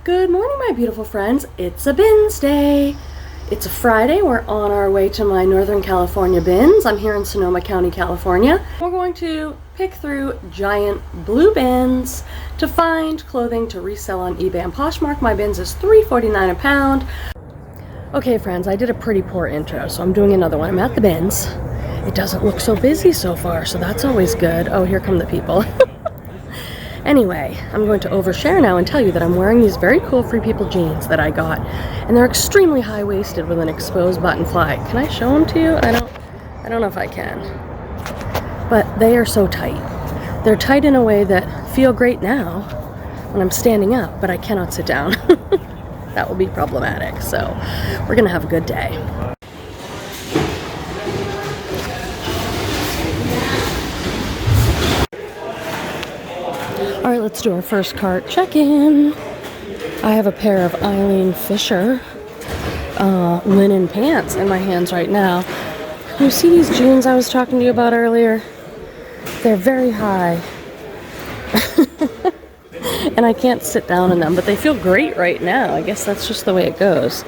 Good morning, my beautiful friends. It's a BINS day. It's a Friday. We're on our way to my Northern California BINS. I'm here in Sonoma County, California. We're going to pick through giant blue bins to find clothing to resell on eBay and Poshmark. My BINS is $3.49 a pound. Okay, friends, I did a pretty poor intro, so I'm doing another one. I'm at the BINS. It doesn't look so busy so far, so that's always good. Oh, here come the people. Anyway, I'm going to overshare now and tell you that I'm wearing these very cool Free People jeans that I got, and they're extremely high-waisted with an exposed button fly. Can I show them to you? I don't know if I can, but they are so tight. They're tight in a way that feel great now when I'm standing up, but I cannot sit down. That will be problematic. So we're gonna have a good day. All right, let's do our first cart check-in. I have a pair of Eileen Fisher linen pants in my hands right now. You see these jeans I was talking to you about earlier? They're very high. And I can't sit down in them, but they feel great right now. I guess that's just the way it goes.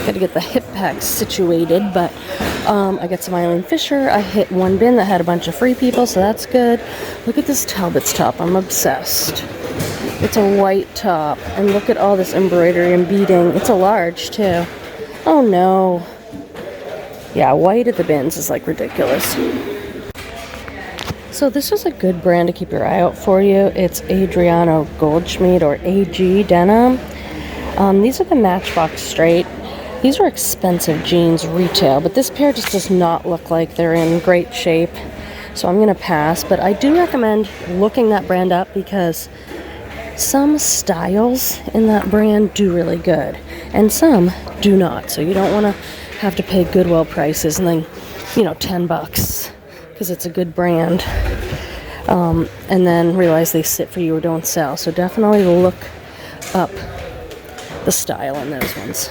Gotta get the hip packs situated, but I got some Eileen Fisher. I hit one bin that had a bunch of Free People, so that's good. Look at this Talbot's top. I'm obsessed. It's a white top, and look at all this embroidery and beading. It's a large, too. Oh, no. Yeah, white at the BINS is, like, ridiculous. So this is a good brand to keep your eye out for you. It's Adriano Goldschmied, or AG denim. These are the Matchbox Straight. These are expensive jeans retail, but this pair just does not look like they're in great shape. So I'm going to pass, but I do recommend looking that brand up because some styles in that brand do really good and some do not. So you don't want to have to pay Goodwill prices and then, you know, $10 because it's a good brand. And then realize they sit for you or don't sell. So definitely look up the style in those ones.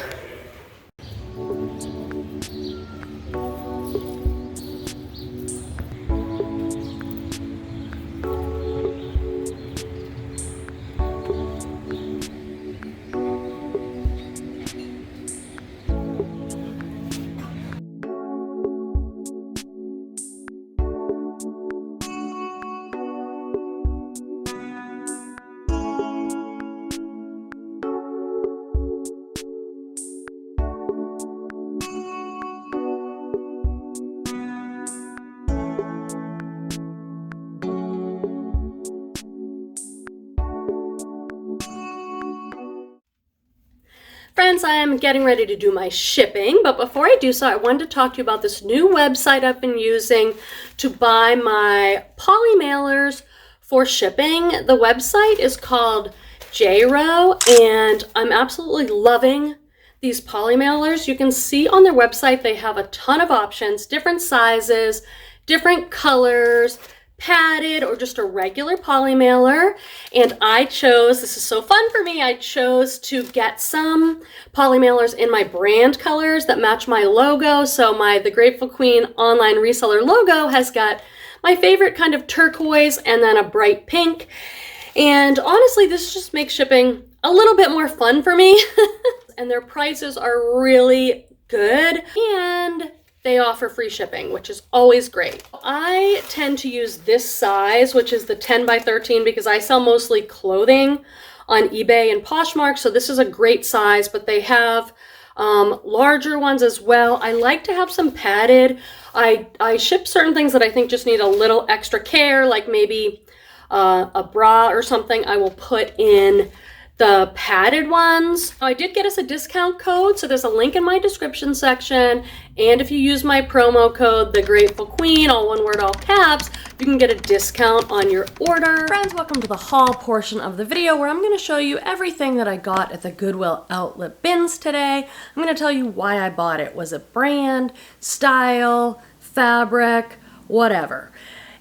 Friends, I am getting ready to do my shipping, but before I do so, I wanted to talk to you about this new website I've been using to buy my poly mailers for shipping. The website is called JRO, and I'm absolutely loving these poly mailers. You can see on their website they have a ton of options, different sizes, different colors, padded or just a regular poly mailer, and I chose, this is so fun for me, I chose to get some poly mailers in my brand colors that match my logo. So the Grateful Queen online reseller logo has got my favorite kind of turquoise and then a bright pink, and honestly this just makes shipping a little bit more fun for me. And their prices are really good, and they offer free shipping, which is always great. I tend to use this size, which is the 10 by 13, because I sell mostly clothing on eBay and Poshmark, so this is a great size, but they have larger ones as well. I like to have some padded. I ship certain things that I think just need a little extra care, like maybe a bra or something. I will put in the padded ones. I did get us a discount code, so there's a link in my description section, and if you use my promo code, The Grateful Queen, all one word, all caps, you can get a discount on your order. Friends, welcome to the haul portion of the video where I'm going to show you everything that I got at the Goodwill outlet bins today. I'm going to tell you why I bought it. Was it brand, style, fabric, whatever.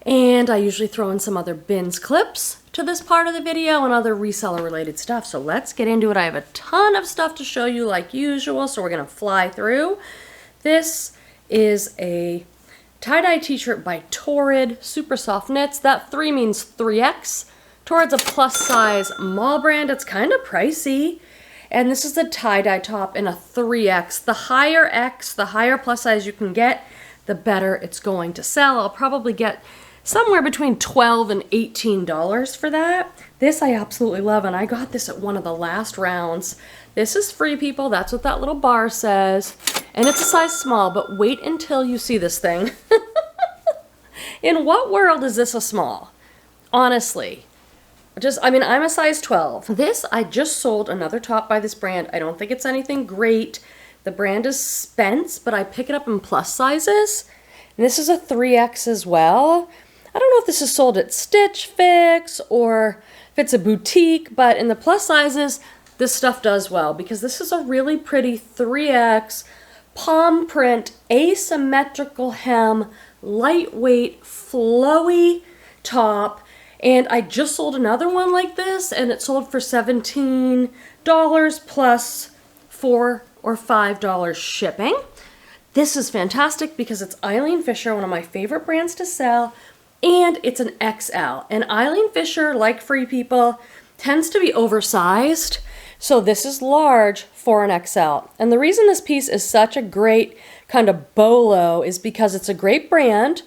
And I usually throw in some other BINS clips to this part of the video and other reseller related stuff. So let's get into it. I have a ton of stuff to show you like usual, so we're gonna fly through. This is a tie-dye t-shirt by Torrid, super soft knits. That 3 means 3X. Torrid's a plus size mall brand. It's kind of pricey. And this is the tie-dye top in a 3X. The higher X, the higher plus size you can get, the better it's going to sell. I'll probably get somewhere between $12 and $18 for that. This I absolutely love, and I got this at one of the last rounds. This is Free People, that's what that little bar says. And it's a size small, but wait until you see this thing. In what world is this a small? Honestly. I mean, I'm a size 12. This, I just sold another top by this brand. I don't think it's anything great. The brand is Spence, but I pick it up in plus sizes. And this is a 3X as well. I don't know if this is sold at Stitch Fix or if it's a boutique, but in the plus sizes, this stuff does well because this is a really pretty 3X palm print, asymmetrical hem, lightweight, flowy top. And I just sold another one like this, and it sold for $17 plus $4 or $5 shipping. This is fantastic because it's Eileen Fisher, one of my favorite brands to sell, and it's an XL. And Eileen Fisher, like Free People, tends to be oversized, so this is large for an XL. And the reason this piece is such a great kind of bolo is because it's a great brand,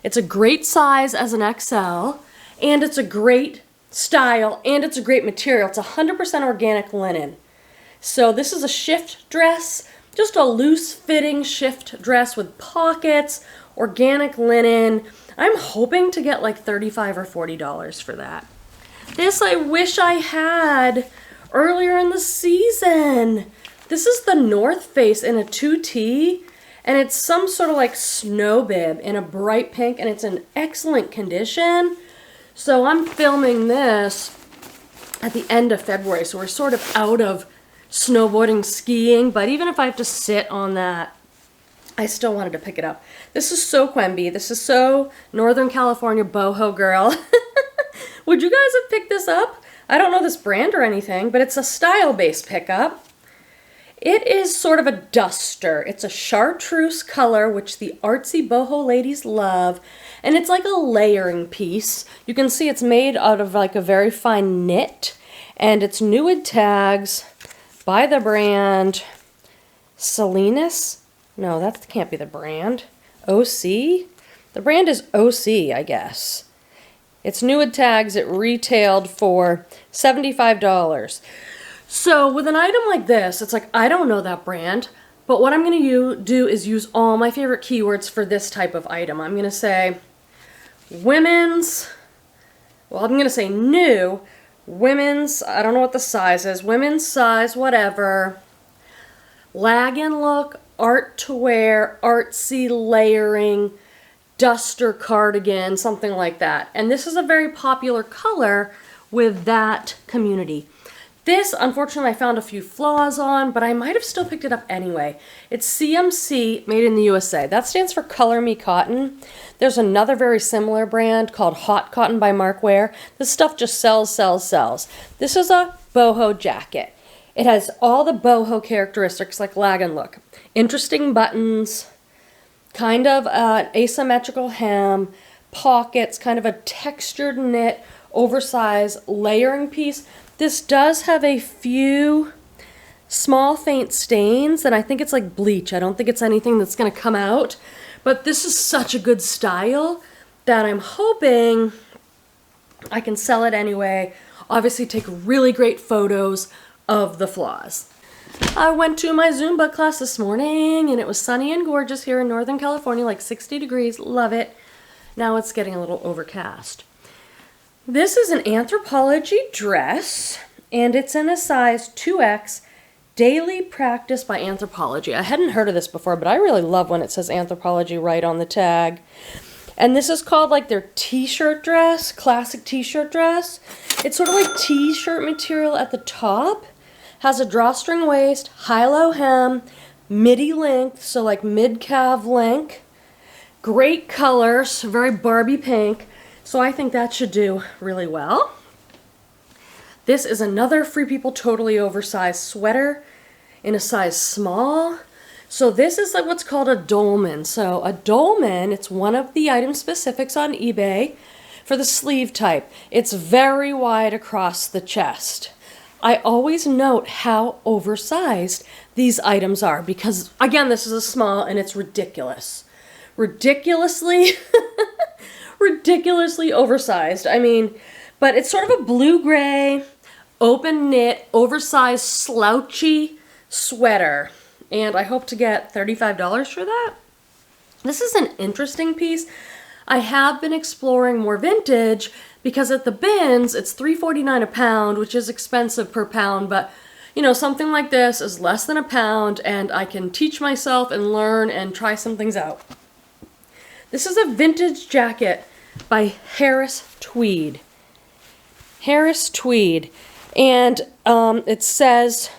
it's a great size as an XL, and it's a great style, and it's a great material. It's 100% organic linen. So this is a shift dress, just a loose-fitting shift dress with pockets, organic linen. I'm hoping to get like $35 or $40 for that. This I wish I had earlier in the season. This is the North Face in a 2T, and it's some sort of like snow bib in a bright pink, and it's in excellent condition. So I'm filming this at the end of February, so we're sort of out of snowboarding, skiing, but even if I have to sit on that, I still wanted to pick it up. This is so Quenby. This is so Northern California boho girl. Would you guys have picked this up? I don't know this brand or anything, but it's a style-based pickup. It is sort of a duster. It's a chartreuse color, which the artsy boho ladies love. And it's like a layering piece. You can see it's made out of like a very fine knit. And it's Nude tags by the brand Salinas. No, that can't be the brand. OC? The brand is OC, I guess. It's Nude tags. It retailed for $75. So with an item like this, it's like, I don't know that brand, but what I'm going to do is use all my favorite keywords for this type of item. I'm going to say women's, well, I'm going to say new, women's, I don't know what the size is, women's size, whatever, lag and look, art to wear, artsy layering, duster cardigan, something like that. And this is a very popular color with that community. This, unfortunately, I found a few flaws on, but I might have still picked it up anyway. It's CMC, made in the USA. That stands for Color Me Cotton. There's another very similar brand called Hot Cotton by Mark Ware. This stuff just sells, sells, sells. This is a boho jacket. It has all the boho characteristics like lag and look. Interesting buttons, kind of an asymmetrical hem, pockets, kind of a textured knit, oversized layering piece. This does have a few small faint stains, and I think it's like bleach. I don't think it's anything that's going to come out, but this is such a good style that I'm hoping I can sell it anyway. Obviously take really great photos of the flaws. I went to my Zumba class this morning, and it was sunny and gorgeous here in Northern California, like 60 degrees. Love it. Now it's getting a little overcast. This is an Anthropologie dress, and it's in a size 2X, Daily Practice by Anthropologie. I hadn't heard of this before, but I really love when it says Anthropologie right on the tag. And this is called like their t-shirt dress, classic t-shirt dress. It's sort of like t-shirt material at the top, has a drawstring waist, high-low hem, midi length, so like mid-calf length. Great colors, very Barbie pink. So I think that should do really well. This is another Free People totally oversized sweater in a size small. So this is like what's called a dolman. So a dolman, it's one of the item specifics on eBay for the sleeve type. It's very wide across the chest. I always note how oversized these items are because, again, this is a small and it's ridiculous. Ridiculously, ridiculously oversized. I mean, but it's sort of a blue-gray, open knit, oversized, slouchy sweater. And I hope to get $35 for that. This is an interesting piece. I have been exploring more vintage because at the BINS, it's $3.49 a pound, which is expensive per pound, but you know, something like this is less than a pound and I can teach myself and learn and try some things out. This is a vintage jacket by Harris Tweed. Harris Tweed. And it says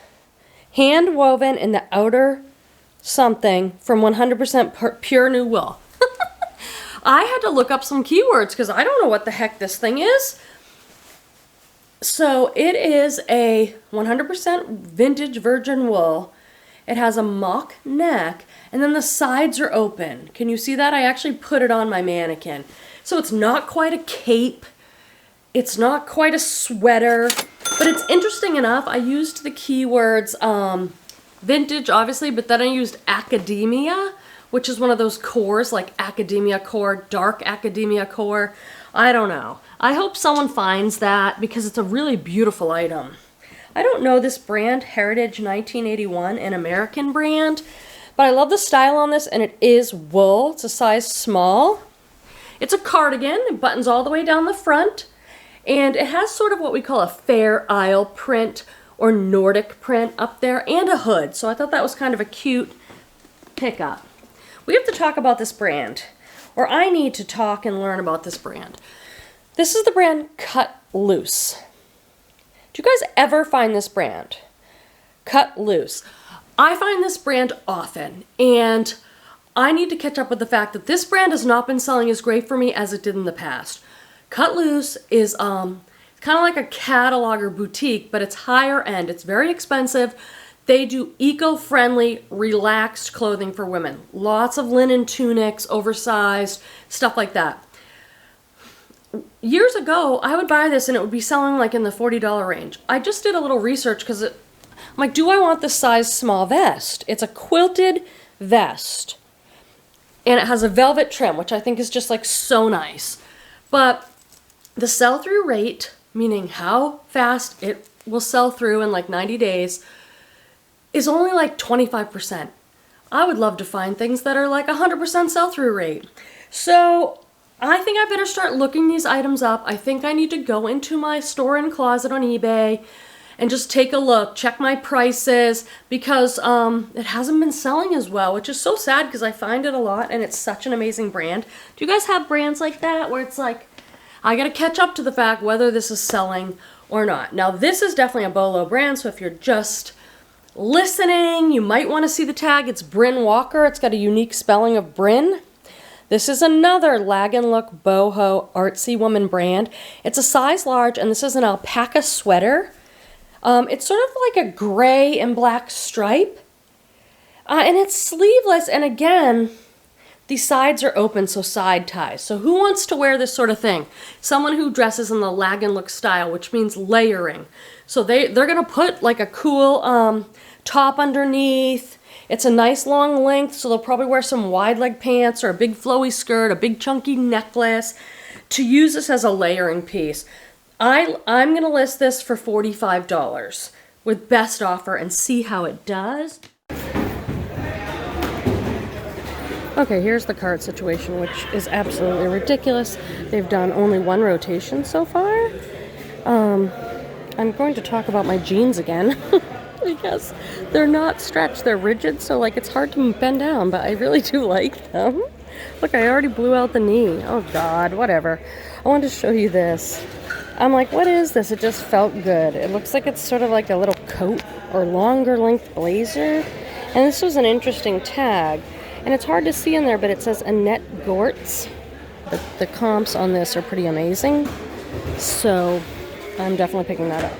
hand woven in the outer something from 100% pure new wool. I had to look up some keywords because I don't know what the heck this thing is. So it is a 100% vintage virgin wool. It has a mock neck and then the sides are open. Can you see that? I actually put it on my mannequin. So it's not quite a cape. It's not quite a sweater, but it's interesting enough. I used the keywords vintage, obviously, but then I used academia, which is one of those cores like academia core, dark academia core. I don't know. I hope someone finds that because it's a really beautiful item. I don't know this brand, Heritage 1981, an American brand, but I love the style on this and it is wool. It's a size small. It's a cardigan. It buttons all the way down the front and it has sort of what we call a Fair Isle print or Nordic print up there and a hood. So I thought that was kind of a cute pickup. We have to talk about this brand, or I need to talk and learn about this brand. This is the brand Cut Loose. Do you guys ever find this brand? Cut Loose. I find this brand often, and I need to catch up with the fact that this brand has not been selling as great for me as it did in the past. Cut Loose is kind of like a catalog or boutique, but it's higher end. It's very expensive. They do eco-friendly, relaxed clothing for women. Lots of linen tunics, oversized, stuff like that. Years ago, I would buy this and it would be selling like in the $40 range. I just did a little research because I'm like, do I want this size small vest? It's a quilted vest. And it has a velvet trim, which I think is just like so nice. But the sell-through rate, meaning how fast it will sell through in like 90 days, is only like 25%. I would love to find things that are like 100% sell-through rate. So I think I better start looking these items up. I think I need to go into my store and closet on eBay and just take a look, check my prices, because it hasn't been selling as well, which is so sad because I find it a lot and it's such an amazing brand. Do you guys have brands like that where it's like, I gotta catch up to the fact whether this is selling or not? Now this is definitely a Bolo brand, so if you're just listening, you might want to see the tag. It's Bryn Walker. It's got a unique spelling of Bryn. This is another Lag and Look boho artsy woman brand. It's a size large, and this is an alpaca sweater. It's sort of like a gray and black stripe, and it's sleeveless. And again, the sides are open, so side ties. So who wants to wear this sort of thing? Someone who dresses in the Lag and Look style, which means layering. So they're gonna put like a cool top underneath. It's a nice long length, so they'll probably wear some wide leg pants or a big flowy skirt, a big chunky necklace to use this as a layering piece. I'm gonna list this for $45 with best offer and see how it does. Okay, here's the cart situation, which is absolutely ridiculous. They've done only one rotation so far. I'm going to talk about my jeans again because they're not stretched, they're rigid, so like it's hard to bend down, but I really do like them. Look, I already blew out the knee. Oh God, whatever. I wanted to show you this. I'm like, what is this? It just felt good. It looks like it's sort of like a little coat or longer length blazer. And this was an interesting tag. And it's hard to see in there, but it says Annette Gortz. The comps on this are pretty amazing. So I'm definitely picking that up.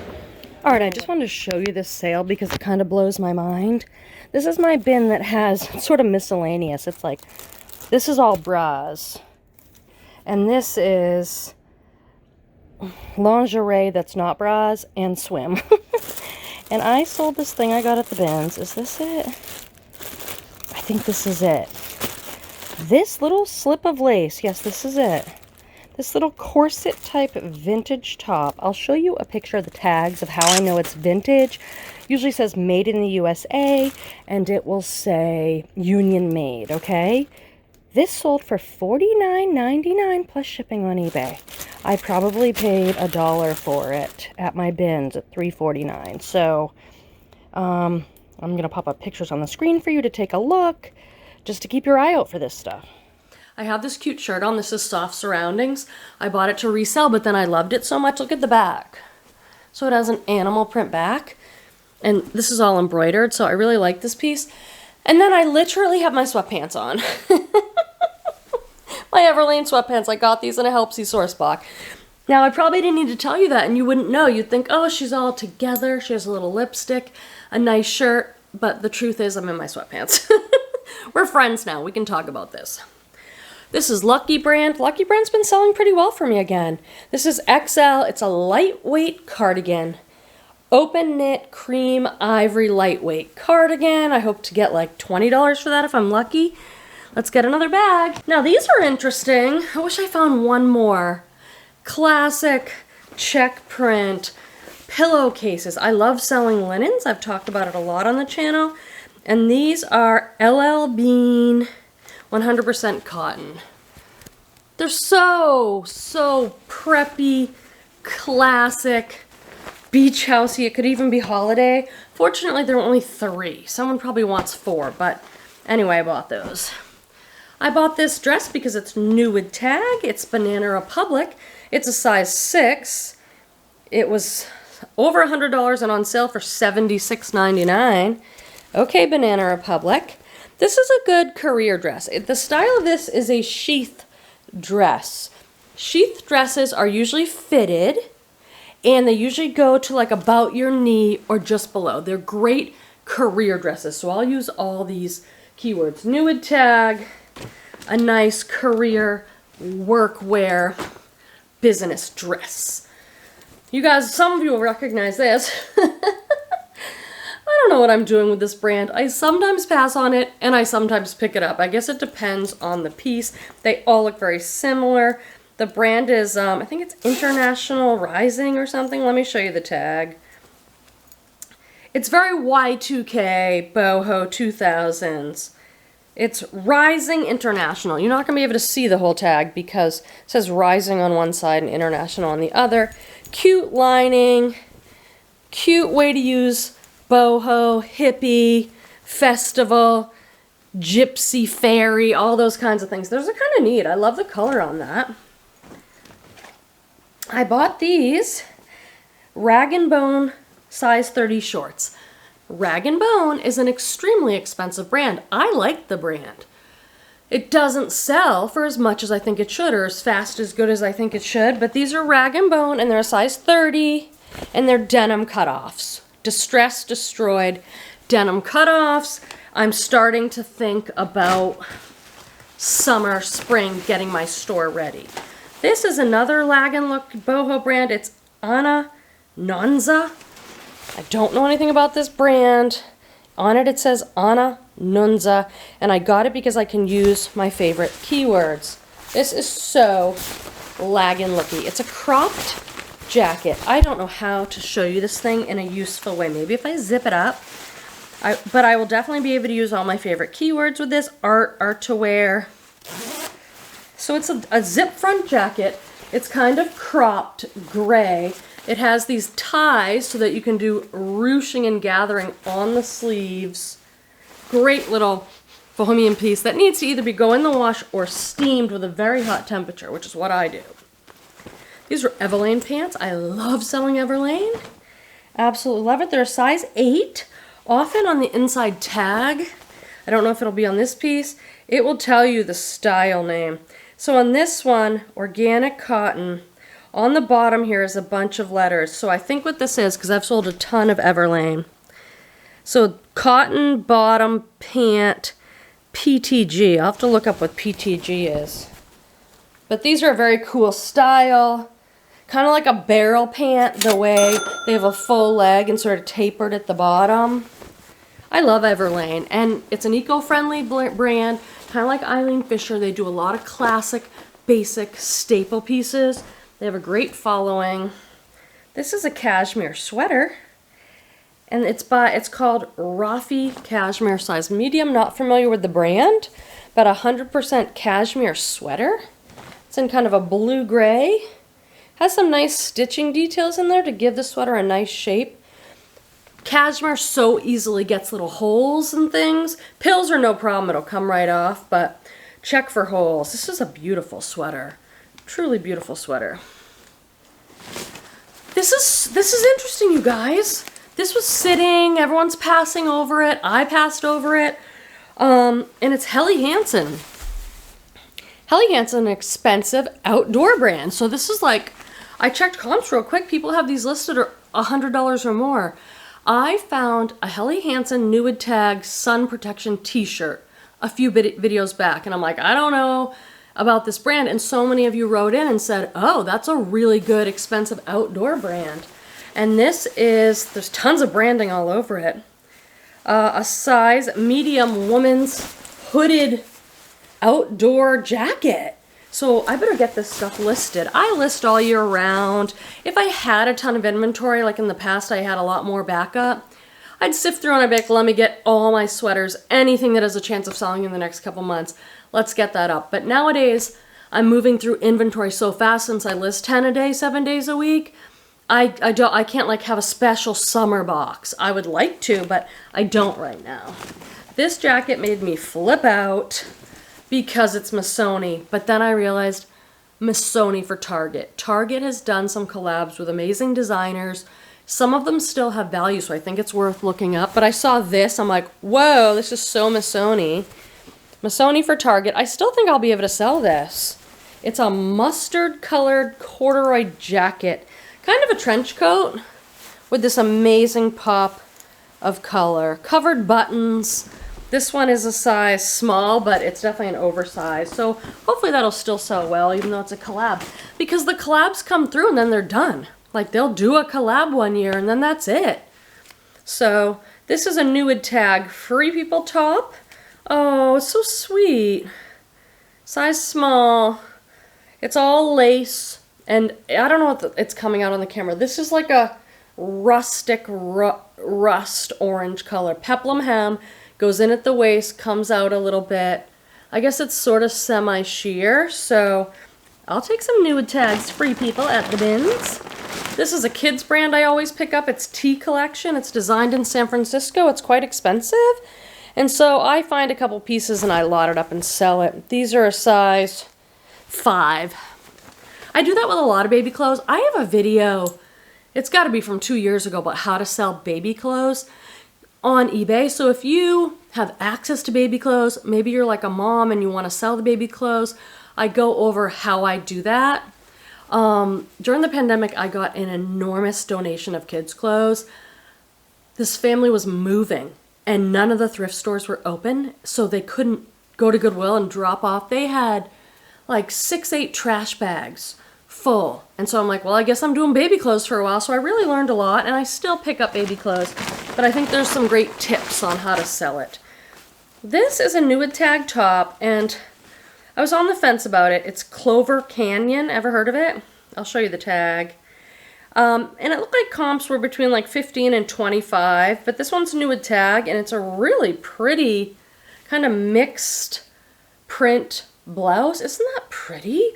All right, I just wanted to show you this sale because it kind of blows my mind. This is my bin that has sort of miscellaneous. It's like, this is all bras. And this is lingerie that's not bras and swim. And I sold this thing I got at the BINS. Is this it? I think this is it. This little slip of lace. Yes, this is it. This little corset type vintage top. I'll show you a picture of the tags of how I know it's vintage. Usually says made in the USA, and it will say Union made, okay? This sold for $49.99 plus shipping on eBay. I probably paid $1 for it at my BINS at $3.49. So I'm going to pop up pictures on the screen for you to take a look, just to keep your eye out for this stuff. I have this cute shirt on. This is Soft Surroundings. I bought it to resell, but then I loved it so much. Look at the back. So it has an animal print back, and this is all embroidered, so I really like this piece. And then I literally have my sweatpants on. My Everlane sweatpants. I got these in a Helpsy source box. Now, I probably didn't need to tell you that, and you wouldn't know. You'd think, oh, she's all together. She has a little lipstick, a nice shirt, but the truth is I'm in my sweatpants. We're friends now. We can talk about this. This is Lucky Brand. Lucky Brand's been selling pretty well for me again. This is XL. It's a lightweight cardigan. Open knit cream ivory lightweight cardigan. I hope to get like $20 for that if I'm lucky. Let's get another bag. Now these are interesting. I wish I found one more. Classic check print pillowcases. I love selling linens. I've talked about it a lot on the channel. And these are LL Bean 100% cotton. They're so preppy, classic, beach housey. It could even be holiday. Fortunately, there are only 3. Someone probably wants 4, but anyway, I bought those. I bought this dress because it's new with tag. It's Banana Republic. It's a size 6. It was over $100 and on sale for $76.99. Okay, Banana Republic. This is a good career dress. The style of this is a sheath dress. Sheath dresses are usually fitted, and they usually go to like about your knee or just below. They're great career dresses, so I'll use all these keywords. New with tag, a nice career workwear business dress. You guys, some of you will recognize this. I don't know what I'm doing with this brand. I sometimes pass on it and I sometimes pick it up. I guess it depends on the piece. They all look very similar. The brand is, I think it's International Rising or something. Let me show you the tag. It's very Y2K, boho 2000s. It's Rising International. You're not going to be able to see the whole tag because it says Rising on one side and International on the other. Cute lining. Cute way to use boho, hippie, festival, gypsy fairy, all those kinds of things. Those are kind of neat. I love the color on that. I bought these Rag & Bone size 30 shorts. Rag & Bone is an extremely expensive brand. I like the brand. It doesn't sell for as much as I think it should, or as fast, as good as I think it should, but these are Rag & Bone, and they're a size 30, and they're denim cutoffs. Distressed, destroyed denim cutoffs. I'm starting to think about summer, spring, getting my store ready. This is another Lag & Look boho brand. It's Anna Nunza. I don't know anything about this brand. On it, it says Anna Nunza, and I got it because I can use my favorite keywords. This is so Lag & Looky. It's a cropped jacket. I don't know how to show you this thing in a useful way. Maybe if I zip it up. But I will definitely be able to use all my favorite keywords with this. Art to wear. So it's a zip front jacket. It's kind of cropped gray. It has these ties so that you can do ruching and gathering on the sleeves. Great little bohemian piece that needs to either be go in the wash or steamed with a very hot temperature, which is what I do. These are Everlane pants. I love selling Everlane. Absolutely love it. They're a size 8. Often on the inside tag, I don't know if it'll be on this piece, it will tell you the style name. So on this one, organic cotton, on the bottom here is a bunch of letters. So I think what this is, because I've sold a ton of Everlane. So cotton bottom pant PTG. I'll have to look up what PTG is. But these are a very cool style. kind of like a barrel pant, the way they have a full leg and sort of tapered at the bottom. I love Everlane, and it's an eco-friendly brand, kind of like Eileen Fisher. They do a lot of classic, basic, staple pieces. They have a great following. This is a cashmere sweater, and it's called Rafi Cashmere size medium. Not familiar with the brand, but 100% cashmere sweater. It's in kind of a blue-gray. Has some nice stitching details in there to give the sweater a nice shape. Cashmere so easily gets little holes and things. Pills are no problem, it'll come right off, but check for holes. This is a beautiful sweater. Truly beautiful sweater. This is interesting, you guys. This was sitting, everyone's passing over it. I passed over it. And it's Helly Hansen. Helly Hansen, an expensive outdoor brand. So this is like, I checked comps real quick. People have these listed at $100 or more. I found a Helly Hansen Nude Tag sun protection t-shirt a few videos back, and I'm like, I don't know about this brand, and so many of you wrote in and said, oh, that's a really good expensive outdoor brand. And this is, there's tons of branding all over it. A size medium woman's hooded outdoor jacket. So I better get this stuff listed. I list all year round. If I had a ton of inventory, like in the past I had a lot more backup, I'd sift through and I'd be like, let me get all my sweaters, anything that has a chance of selling in the next couple months. Let's get that up. But nowadays, I'm moving through inventory so fast since I list 10 a day, 7 days a week. I can't like have a special summer box. I would like to, but I don't right now. This jacket made me flip out because it's Missoni, but then I realized Missoni for Target. Target has done some collabs with amazing designers. Some of them still have value, so I think it's worth looking up. But I saw this, I'm like, whoa, this is so Missoni. Missoni for Target. I still think I'll be able to sell this. It's a mustard colored corduroy jacket. Kind of a trench coat with this amazing pop of color. Covered buttons. This one is a size small, but it's definitely an oversized. So hopefully that'll still sell well, even though it's a collab. Because the collabs come through and then they're done. Like they'll do a collab one year and then that's it. So this is a Nude Tag Free People top. Oh, it's so sweet. Size small. It's all lace. And I don't know what it's coming out on the camera. This is like a rustic rust orange color. Peplum hem. Goes in at the waist, comes out a little bit. I guess it's sort of semi-sheer, so I'll take some Nude Tags, Free People, at the bins. This is a kids brand I always pick up. It's Tea Collection. It's designed in San Francisco. It's quite expensive. And so I find a couple pieces and I lot it up and sell it. These are a size 5. I do that with a lot of baby clothes. I have a video, it's got to be from 2 years ago, about how to sell baby clothes on eBay. So if you have access to baby clothes, maybe you're like a mom and you want to sell the baby clothes, I go over how I do that. During the pandemic, I got an enormous donation of kids' clothes. This family was moving and none of the thrift stores were open, so they couldn't go to Goodwill and drop off. They had like 6-8 trash bags full. And so I'm like, well, I guess I'm doing baby clothes for a while. So I really learned a lot, and I still pick up baby clothes, but I think there's some great tips on how to sell it. This is a Nude Tag top, and I was on the fence about it. It's Clover Canyon. Ever heard of it? I'll show you the tag. And it looked like comps were between like 15 and 25, but this one's Nude Tag, and it's a really pretty kind of mixed print blouse. Isn't that pretty?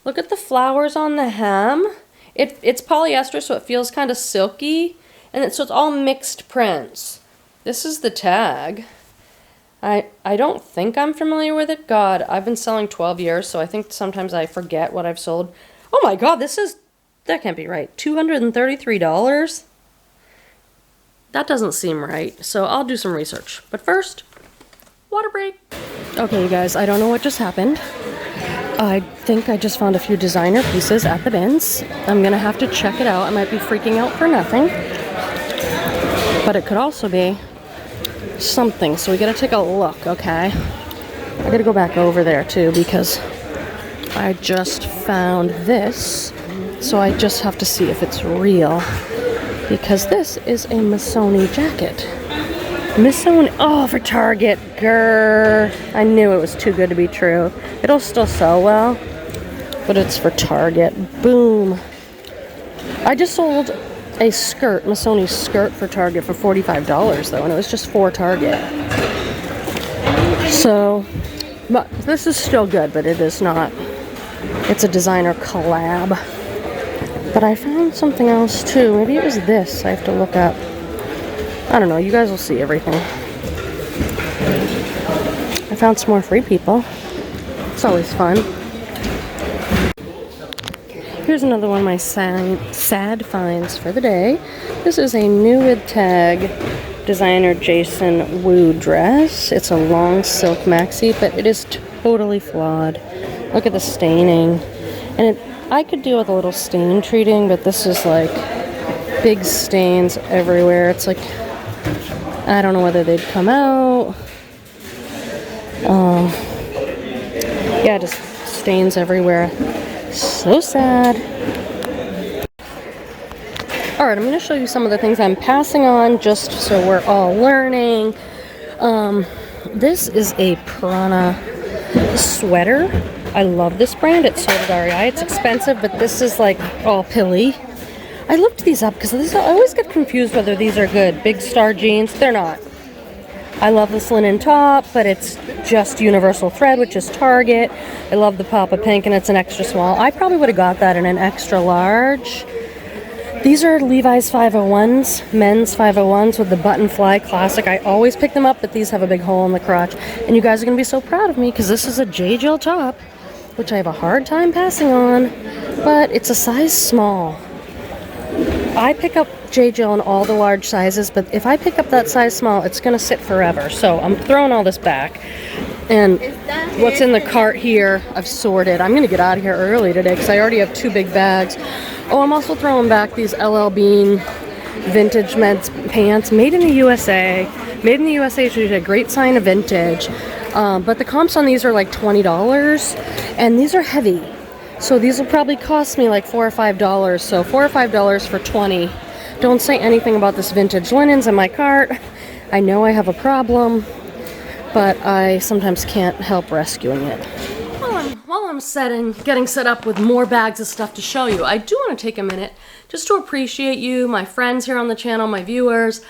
Look at the flowers on the hem. It's polyester, so it feels kind of silky, and so it's all mixed prints. This is the tag. I don't think I'm familiar with it. God, I've been selling 12 years, so I think sometimes I forget what I've sold. Oh my God, that can't be right. $233? That doesn't seem right, so I'll do some research. But first, water break. Okay, you guys, I don't know what just happened. I think I just found a few designer pieces at the bins. I'm gonna have to check it out. I might be freaking out for nothing, but it could also be something, so we gotta take a look, okay? I gotta go back over there too, because I just found this so I just have to see if it's real, because this is a Missoni jacket. Missoni, oh, for Target, grr. I knew it was too good to be true. It'll still sell well, but it's for Target. Boom. I just sold a skirt, Missoni skirt for Target for $45 though, and it was just for Target. So, but this is still good, but it is not. It's a designer collab. But I found something else too. Maybe it was this. I have to look up. I don't know. You guys will see everything. I found some more Free People. It's always fun. Here's another one of my sad finds for the day. This is a new with tag designer Jason Wu dress. It's a long silk maxi, but it is totally flawed. Look at the staining. And I could deal with a little stain treating, but this is like big stains everywhere. It's like, I don't know whether they'd come out. Yeah, just stains everywhere. So sad. Alright, I'm going to show you some of the things I'm passing on just so we're all learning. This is a Prana sweater. I love this brand. It's sold at REI. It's expensive, but this is like all pilly. I looked these up because I always get confused whether these are good. Big Star jeans. They're not. I love this linen top, but it's just universal thread, which is Target. I love the Papa Pink, and it's an extra small. I probably would have got that in an extra large. These are Levi's 501s, men's 501s with the button fly classic. I always pick them up, but these have a big hole in the crotch. And you guys are going to be so proud of me because this is a J-Jill top, which I have a hard time passing on, but it's a size small. I pick up J-Jill in all the large sizes, but if I pick up that size small, it's going to sit forever. So I'm throwing all this back. And what's in the cart here, I've sorted. I'm going to get out of here early today because I already have 2 big bags. Oh, I'm also throwing back these LL Bean vintage men's pants, made in the USA. Made in the USA is a great sign of vintage. But the comps on these are like $20, and these are heavy. So these will probably cost me like $4 or $5. So $4 or $5 for 20. Don't say anything about this vintage linens in my cart. I know I have a problem, but I sometimes can't help rescuing it. While I'm getting set up with more bags of stuff to show you, I do want to take a minute just to appreciate you, my friends here on the channel, my viewers.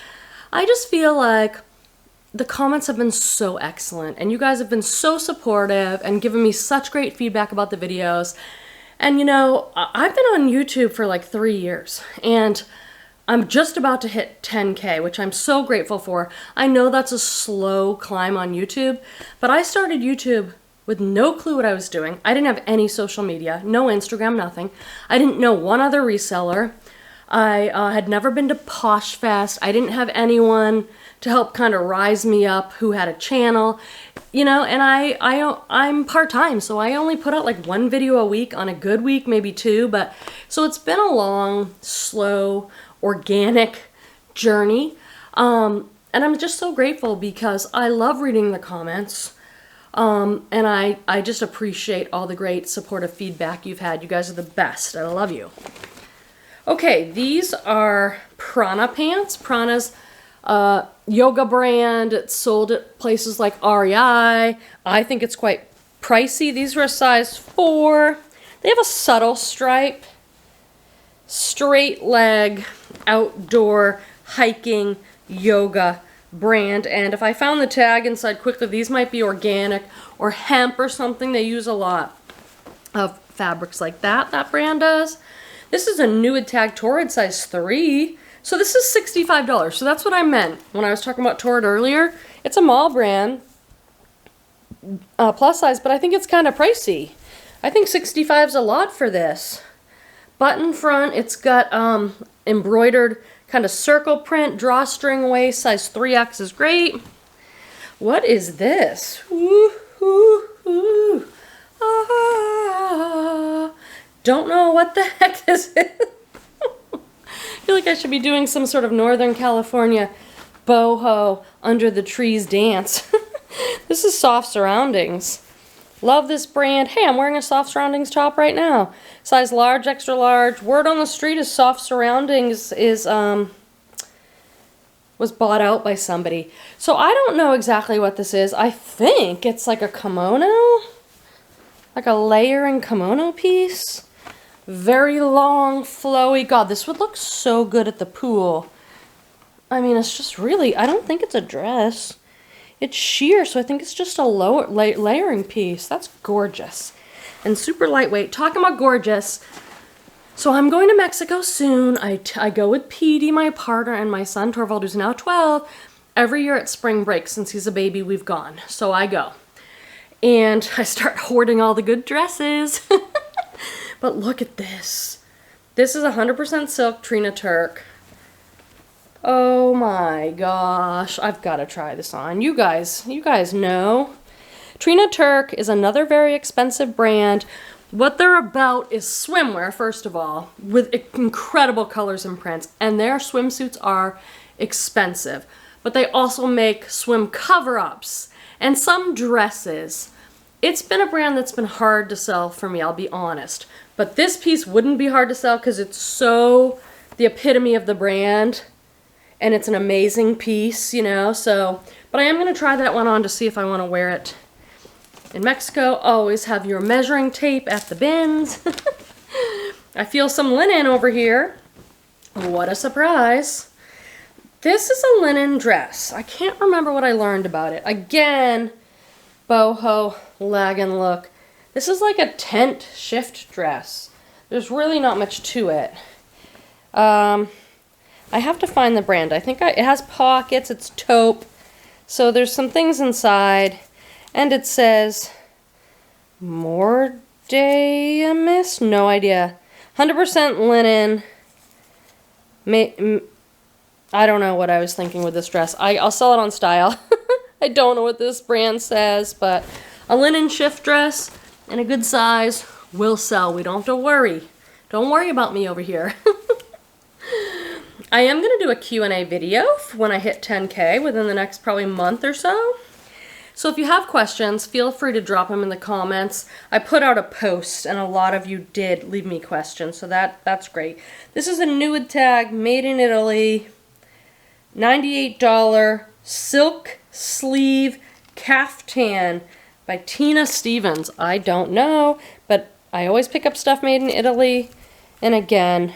I just feel like the comments have been so excellent, and you guys have been so supportive and given me such great feedback about the videos. And you know, I've been on YouTube for like 3 years, and I'm just about to hit 10K, which I'm so grateful for. I know that's a slow climb on YouTube, but I started YouTube with no clue what I was doing. I didn't have any social media, no Instagram, nothing. I didn't know one other reseller. I had never been to Posh Fest. I didn't have anyone to help kind of rise me up who had a channel, you know, and I'm part-time, so I only put out like 1 video a week. On a good week, maybe 2, but so it's been a long, slow, organic journey, and I'm just so grateful because I love reading the comments, and I just appreciate all the great supportive feedback you've had. You guys are the best. I love you. Okay, these are Prana pants. Prana's yoga brand. It's sold at places like REI. I think it's quite pricey. These are a size 4. They have a subtle stripe, straight leg, outdoor hiking yoga brand. And if I found the tag inside quickly, these might be organic or hemp or something. They use a lot of fabrics like that brand does. This is a Nude Tag Torrid size 3. So this is $65. So that's what I meant when I was talking about Torrid earlier. It's a mall brand, plus size, but I think it's kind of pricey. I think $65 is a lot for this. Button front, it's got embroidered kind of circle print, drawstring waist, size 3X is great. What is this? Ooh, ooh, ooh. Ah. Don't know what the heck this is. I feel like I should be doing some sort of Northern California boho under the trees dance. This is Soft Surroundings. Love this brand. Hey, I'm wearing a Soft Surroundings top right now. Size large, extra large. Word on the street is Soft Surroundings was bought out by somebody. So I don't know exactly what this is. I think it's like a kimono. Like a layering kimono piece. Very long, flowy. God, this would look so good at the pool. I mean, it's just really, I don't think it's a dress. It's sheer, so I think it's just a layering piece. That's gorgeous. And super lightweight. Talking about gorgeous. So I'm going to Mexico soon. I go with Petey, my partner, and my son Torvald, who's now 12. Every year at spring break, since he's a baby, we've gone. So I go. And I start hoarding all the good dresses. But look at this. This is 100% silk Trina Turk. Oh my gosh. I've got to try this on. You guys know. Trina Turk is another very expensive brand. What they're about is swimwear, first of all, with incredible colors and prints. And their swimsuits are expensive. But they also make swim cover-ups and some dresses. It's been a brand that's been hard to sell for me, I'll be honest. But this piece wouldn't be hard to sell because it's so the epitome of the brand. And it's an amazing piece, you know, so. But I am going to try that one on to see if I want to wear it. In Mexico, always have your measuring tape at the bins. I feel some linen over here. What a surprise. This is a linen dress. I can't remember what I learned about it. Again, boho, lagging look. This is like a tent shift dress. There's really not much to it. I have to find the brand. I think it has pockets, it's taupe. So there's some things inside. And it says, Mordamus? No idea. 100% linen. I don't know what I was thinking with this dress. I'll sell it on Style. I don't know what this brand says, but a linen shift dress in a good size will sell. We don't have to worry. Don't worry about me over here. I am going to do a Q&A video when I hit 10K within the next probably month or so. So if you have questions, feel free to drop them in the comments. I put out a post and a lot of you did leave me questions, so that's great. This is a nude tag, made in Italy, $98 silk sleeve caftan by Tina Stevens. I don't know, but I always pick up stuff made in Italy. And again,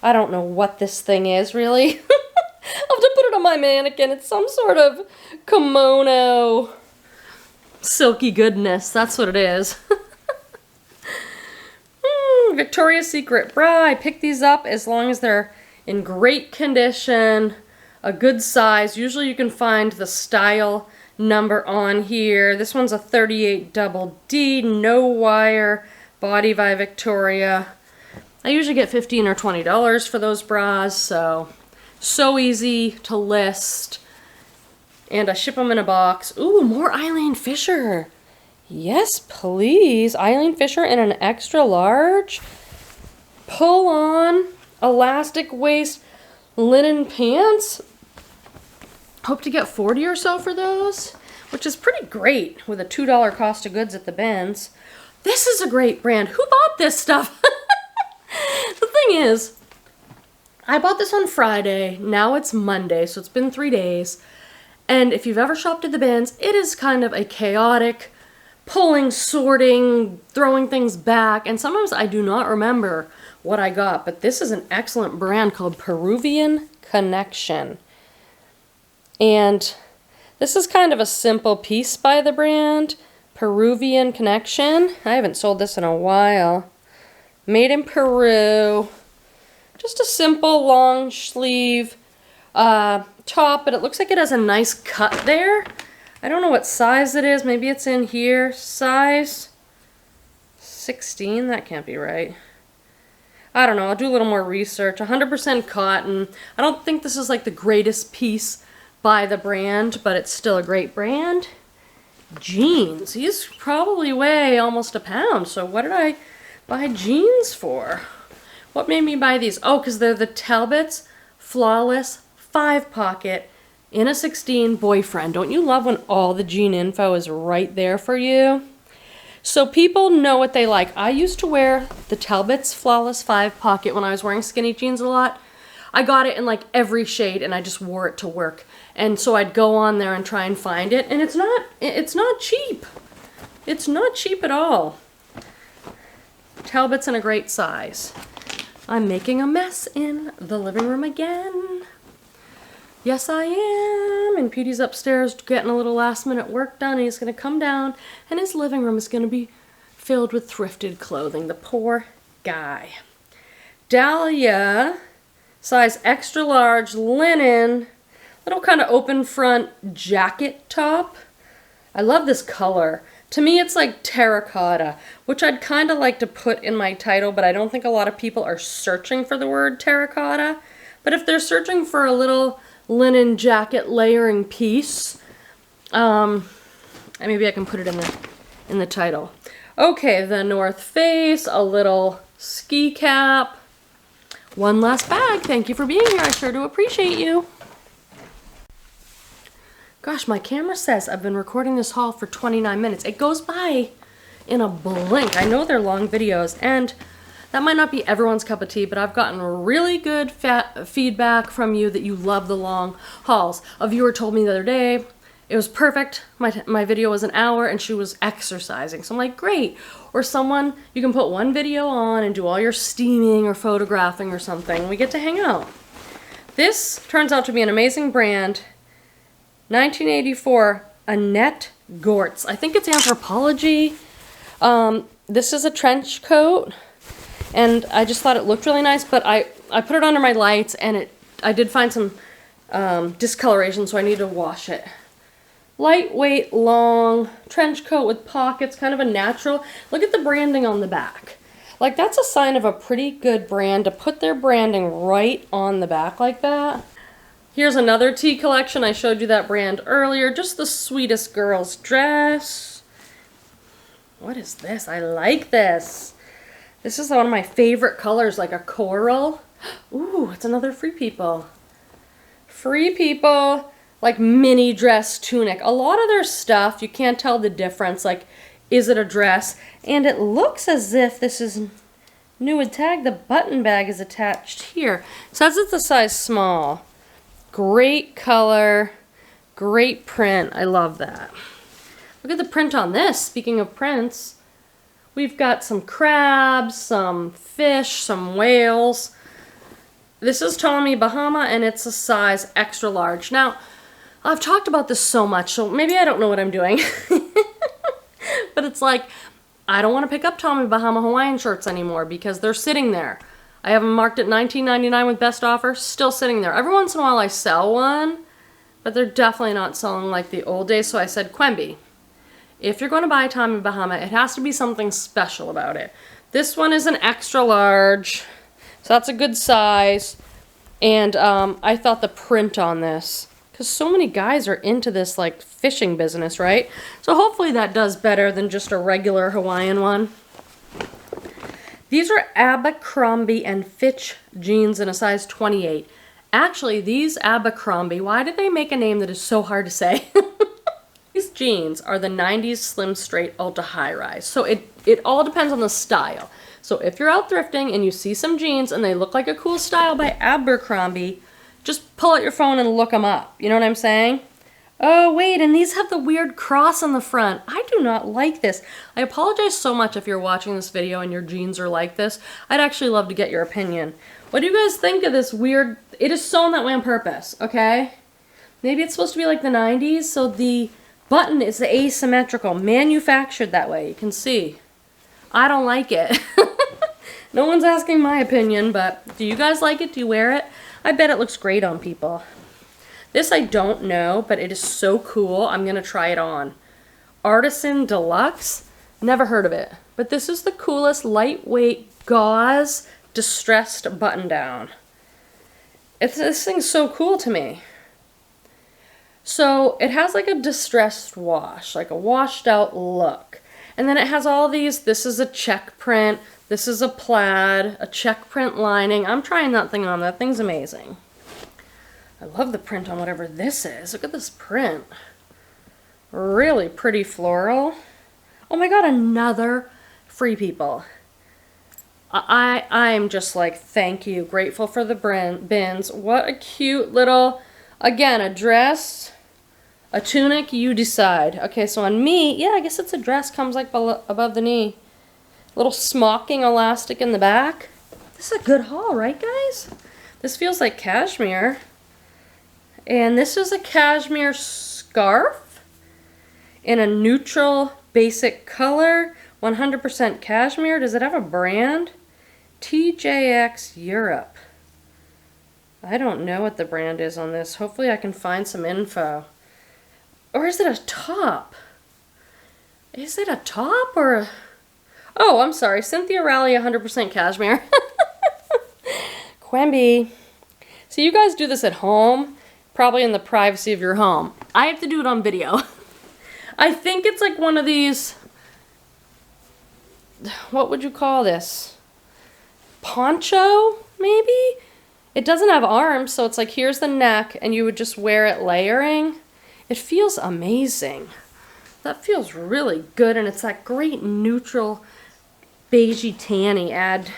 I don't know what this thing is, really. I'll have to put it on my mannequin. It's some sort of kimono silky goodness. That's what it is. Victoria's Secret bra. I picked these up as long as they're in great condition, a good size. Usually you can find the style number on here. This one's a 38 double D, no wire, body by Victoria. I usually get $15 or $20 for those bras, so easy to list. And I ship them in a box. Ooh, more Eileen Fisher. Yes, please. Eileen Fisher in an extra large. Pull on, elastic waist, linen pants. Hope to get 40 or so for those, which is pretty great with a $2 cost of goods at the BINS. This is a great brand. Who bought this stuff? The thing is, I bought this on Friday. Now it's Monday, so it's been 3 days. And if you've ever shopped at the BINS, it is kind of a chaotic pulling, sorting, throwing things back. And sometimes I do not remember what I got. But this is an excellent brand called Peruvian Connection. And this is kind of a simple piece by the brand. Peruvian Connection. I haven't sold this in a while. Made in Peru. Just a simple long sleeve top, but it looks like it has a nice cut there. I don't know what size it is. Maybe it's in here. Size 16. That can't be right. I don't know. I'll do a little more research. 100% cotton. I don't think this is like the greatest piece by the brand, but it's still a great brand. Jeans. These probably weigh almost a pound. So what did I buy jeans for? What made me buy these? Oh, because they're the Talbots Flawless 5-pocket in a 16 boyfriend. Don't you love when all the jean info is right there for you? So people know what they like. I used to wear the Talbot's Flawless 5 pocket when I was wearing skinny jeans a lot. I got it in like every shade and I just wore it to work. And so I'd go on there and try and find it, and it's not cheap. It's not cheap at all. Talbot's in a great size. I'm making a mess in the living room again. Yes, I am. And Petey's upstairs getting a little last minute work done. And he's going to come down and his living room is going to be filled with thrifted clothing. The poor guy. Dahlia, size extra large, linen, little kind of open front jacket top. I love this color. To me, it's like terracotta, which I'd kind of like to put in my title, but I don't think a lot of people are searching for the word terracotta. But if they're searching for a little linen jacket layering piece, maybe I can put it in the title. Okay, the North Face, a little ski cap. One last bag. Thank you for being here. I sure do appreciate you. Gosh, my camera says I've been recording this haul for 29 minutes. It goes by in a blink. I know they're long videos, and that might not be everyone's cup of tea, but I've gotten really good feedback from you that you love the long hauls. A viewer told me the other day, it was perfect. My video was an hour and she was exercising. So I'm like, great. Or someone, you can put one video on and do all your steaming or photographing or something. We get to hang out. This turns out to be an amazing brand. 1984 Annette Gortz. I think it's Anthropology. This is a trench coat, and I just thought it looked really nice, but I put it under my lights, and I did find some discoloration, so I need to wash it. Lightweight, long trench coat with pockets, kind of a natural. Look at the branding on the back. Like, that's a sign of a pretty good brand to put their branding right on the back like that. Here's another tea collection. I showed you that brand earlier. Just the sweetest girl's dress. What is this? I like this. This is one of my favorite colors, like a coral. Ooh, it's another Free People. Free People, like mini dress tunic. A lot of their stuff, you can't tell the difference. Like, is it a dress? And it looks as if this is new with tag. The button bag is attached here. It says it's a size small. Great color, great print. I love that. Look at the print on this. Speaking of prints, we've got some crabs, some fish, some whales. This is Tommy Bahama, and it's a size extra large. Now, I've talked about this so much, so maybe I don't know what I'm doing. But it's like, I don't want to pick up Tommy Bahama Hawaiian shirts anymore because they're sitting there. I have them marked at $19.99 with best offer, still sitting there. Every once in a while I sell one, but they're definitely not selling like the old days. So I said, Quenby, if you're going to buy Tommy Bahama, it has to be something special about it. This one is an extra large, so that's a good size. And I thought the print on this, because so many guys are into this like fishing business, right? So hopefully that does better than just a regular Hawaiian one. These are Abercrombie and Fitch jeans in a size 28. Actually, these Abercrombie, why did they make a name that is so hard to say? These jeans are the 90s Slim Straight Ultra High Rise. So it all depends on the style. So if you're out thrifting and you see some jeans and they look like a cool style by Abercrombie, just pull out your phone and look them up. You know what I'm saying? Oh, wait, and these have the weird cross on the front. I do not like this. I apologize so much if you're watching this video and your jeans are like this. I'd actually love to get your opinion. What do you guys think of this weird... It is sewn that way on purpose, okay? Maybe it's supposed to be like the 90s, so the button is asymmetrical, manufactured that way. You can see. I don't like it. No one's asking my opinion, but do you guys like it? Do you wear it? I bet it looks great on people. This I don't know, but it is so cool. I'm going to try it on. Artisan Deluxe. Never heard of it. But this is the coolest lightweight gauze distressed button down. This thing's so cool to me. So it has like a distressed wash, like a washed out look. And then it has all these, this is a check print, this is a plaid, a check print lining. I'm trying that thing on. That thing's amazing. I love the print on whatever this is. Look at this print. Really pretty floral. Oh my god, another Free People. I'm just like, thank you. Grateful for the bins. What a cute little, again, a dress, a tunic, you decide. Okay, so on me, yeah, I guess it's a dress, comes like above the knee. Little smocking elastic in the back. This is a good haul, right guys? This feels like cashmere. And this is a cashmere scarf in a neutral basic color. 100% cashmere. Does it have a brand? TJX Europe. I don't know what the brand is on this. Hopefully I can find some info. Or is it a top? Is it a top or a... Oh, I'm sorry. Cynthia Raleigh 100% cashmere. Quenby. So you guys do this at home, probably in the privacy of your home. I have to do it on video. I think it's like one of these... What would you call this? Poncho, maybe? It doesn't have arms, so it's like here's the neck, and you would just wear it layering. It feels amazing. That feels really good, and it's that great neutral beigey tanny. Add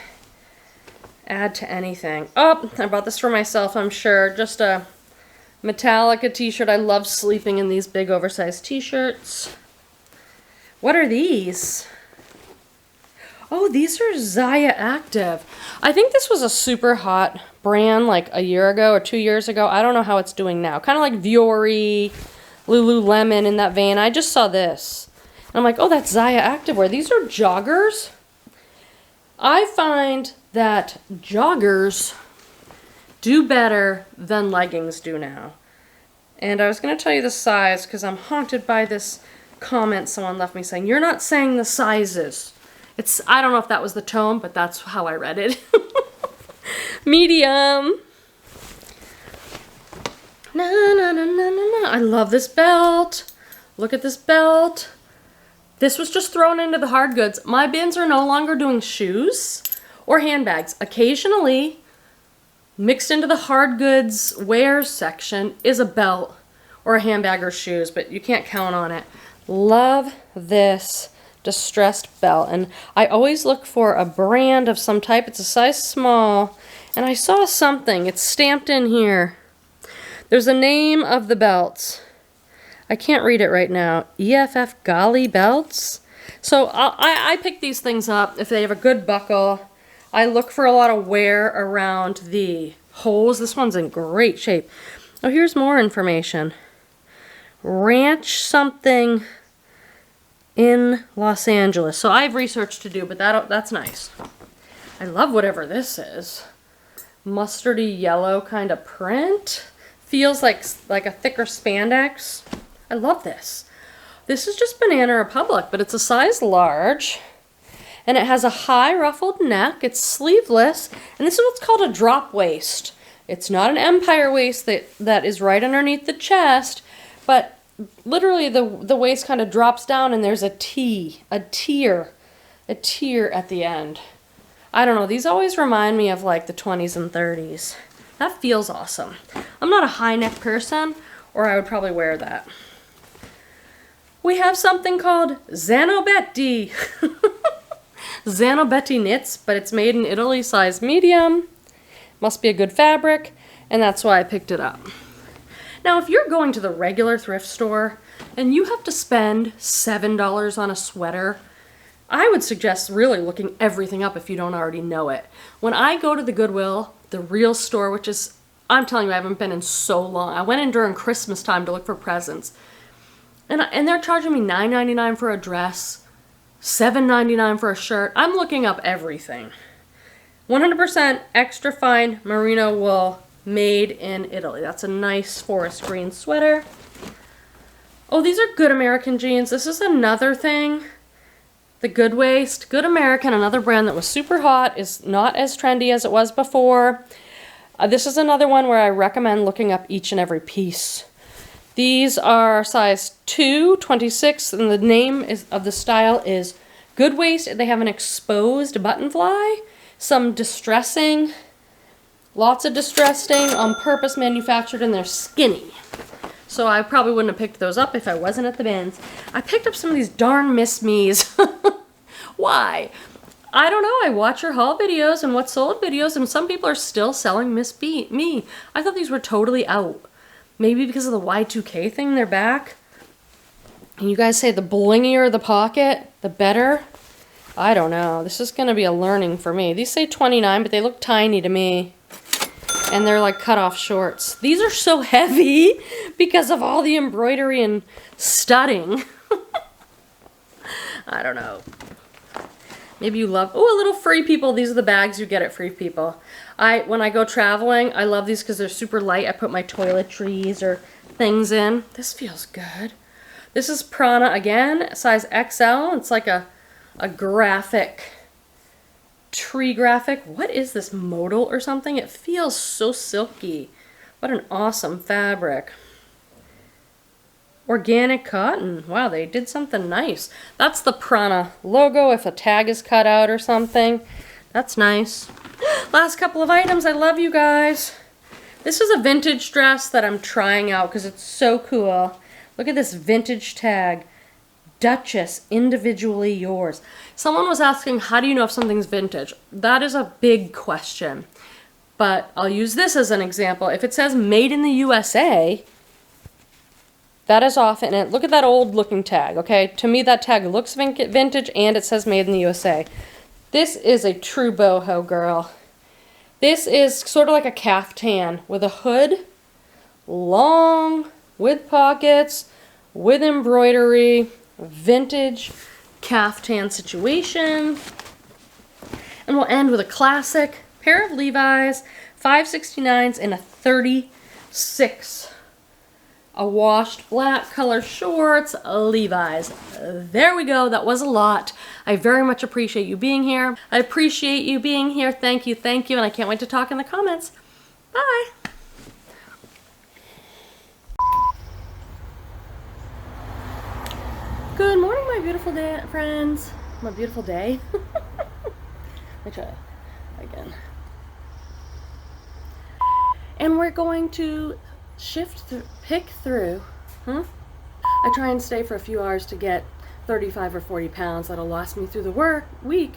to anything. Oh, I bought this for myself, I'm sure. Just a Metallica t-shirt. I love sleeping in these big oversized t-shirts. What are these? Oh, these are Zaya Active. I think this was a super hot brand like a year ago or 2 years ago. I don't know how it's doing now. Kind of like Vuori, Lululemon in that vein. I just saw this. And I'm like, oh, that's Zaya Activewear. These are joggers. I find that joggers do better than leggings do now. And I was going to tell you the size because I'm haunted by this comment someone left me saying, you're not saying the sizes. I don't know if that was the tone, but that's how I read it. Medium. Na, na, na, na, na, na. I love this belt. Look at this belt. This was just thrown into the hard goods. My bins are no longer doing shoes or handbags. Occasionally, mixed into the hard goods wares section is a belt or a handbag or shoes, but you can't count on it. Love this distressed belt, and I always look for a brand of some type. It's a size small, and I saw something. It's stamped in here. There's a name of the belts. I can't read it right now. EFF Golly belts. So I pick these things up if they have a good buckle. I look for a lot of wear around the holes. This one's in great shape. Oh, here's more information. Ranch something in Los Angeles. So I have research to do, but that's nice. I love whatever this is. Mustardy yellow kind of print. Feels like a thicker spandex. I love this. This is just Banana Republic, but it's a size large. And it has a high ruffled neck. It's sleeveless. And this is what's called a drop waist. It's not an empire waist that is right underneath the chest, but literally the waist kind of drops down and there's a tier at the end. I don't know, these always remind me of like the 20s and 30s. That feels awesome. I'm not a high neck person, or I would probably wear that. We have something called Zanobetti. Zanobetti knits, but it's made in Italy, size medium. Must be a good fabric, and that's why I picked it up. Now, if you're going to the regular thrift store and you have to spend $7 on a sweater, I would suggest really looking everything up if you don't already know it. When I go to the Goodwill, the real store, which is, I'm telling you, I haven't been in so long. I went in during Christmas time to look for presents. And they're charging me $9.99 for a dress, $7.99 for a shirt. I'm looking up everything. 100% extra fine merino wool. Made in Italy. That's a nice forest green sweater. Oh, these are Good American jeans. This is another thing. The Good Waist. Good American, another brand that was super hot, is not as trendy as it was before. This is another one where I recommend looking up each and every piece. These are size 2, 26, and the name of the style is Good Waist. They have an exposed button fly, some distressing Lots of distress stain, on purpose manufactured, and they're skinny. So I probably wouldn't have picked those up if I wasn't at the bins. I picked up some of these darn Miss Me's. Why? I don't know. I watch her haul videos and what's sold videos, and some people are still selling Miss Me. I thought these were totally out. Maybe because of the Y2K thing, they're back. And you guys say the blingier the pocket, the better. I don't know. This is going to be a learning for me. These say 29, but they look tiny to me. And they're like cut off shorts. These are so heavy because of all the embroidery and studding. I don't know. Maybe you love, oh, a little Free People. These are the bags you get at Free People. When I go traveling, I love these because they're super light. I put my toiletries or things in. This feels good. This is Prana again, size XL. It's like a graphic, tree graphic. What is this, modal or something? It feels so silky. What an awesome fabric. Organic cotton. Wow, they did something nice. That's the Prana logo if a tag is cut out or something. That's nice. Last couple of items. I love you guys. This is a vintage dress that I'm trying out because it's so cool. Look at this vintage tag. Duchess, individually yours. Someone was asking, how do you know if something's vintage? That is a big question. But I'll use this as an example. If it says made in the USA, that is often it. Look at that old looking tag, okay? To me, that tag looks vintage and it says made in the USA. This is a true boho, girl. This is sort of like a caftan with a hood, long, with pockets, with embroidery, vintage caftan situation. And we'll end with a classic pair of Levi's, 569s in a 36. A washed black color shorts, Levi's. There we go. That was a lot. I very much appreciate you being here. I appreciate you being here. Thank you, thank you. And I can't wait to talk in the comments. Bye. Good morning, my beautiful day, friends. My beautiful day. Let me try again. And we're going to pick through. I try and stay for a few hours to get 35 or 40 pounds. That'll last me through the week.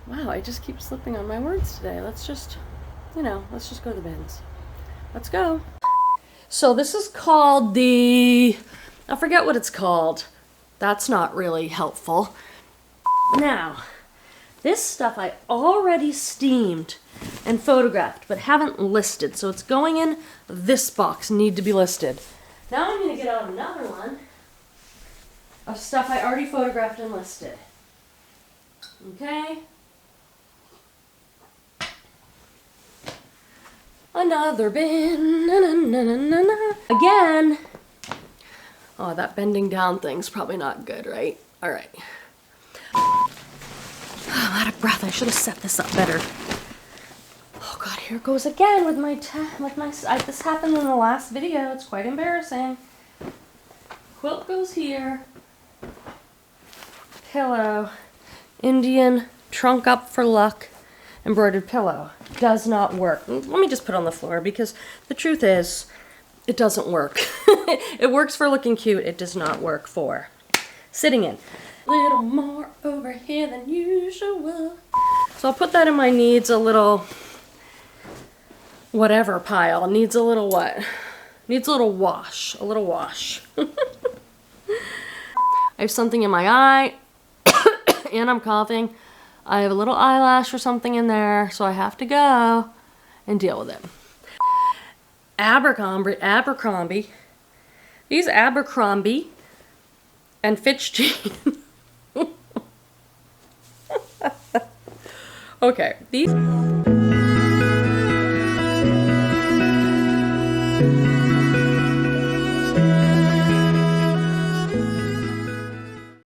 Wow, I just keep slipping on my words today. Let's just go to the bins. Let's go. So this is called I forget what it's called. That's not really helpful. Now, this stuff I already steamed and photographed, but haven't listed. So it's going in this box, need to be listed. Now I'm going to get out another one of stuff I already photographed and listed. Okay. Another bin. Na, na, na, na, na. Again. Oh, that bending down thing's probably not good, right? All right. I'm out of breath. I should have set this up better. Oh God, here it goes again with my this happened in the last video. It's quite embarrassing. Quilt goes here. Pillow. Indian trunk up for luck. Embroidered pillow. Does not work. Let me just put it on the floor because the truth is, it doesn't work. It works for looking cute. It does not work for sitting in. Little more over here than usual. So I'll put that in my needs a little whatever pile. Needs a little what? Needs a little wash. A little wash. I have something in my eye and I'm coughing. I have a little eyelash or something in there, so I have to go and deal with it. Abercrombie. These Abercrombie and Fitch jeans. Okay, these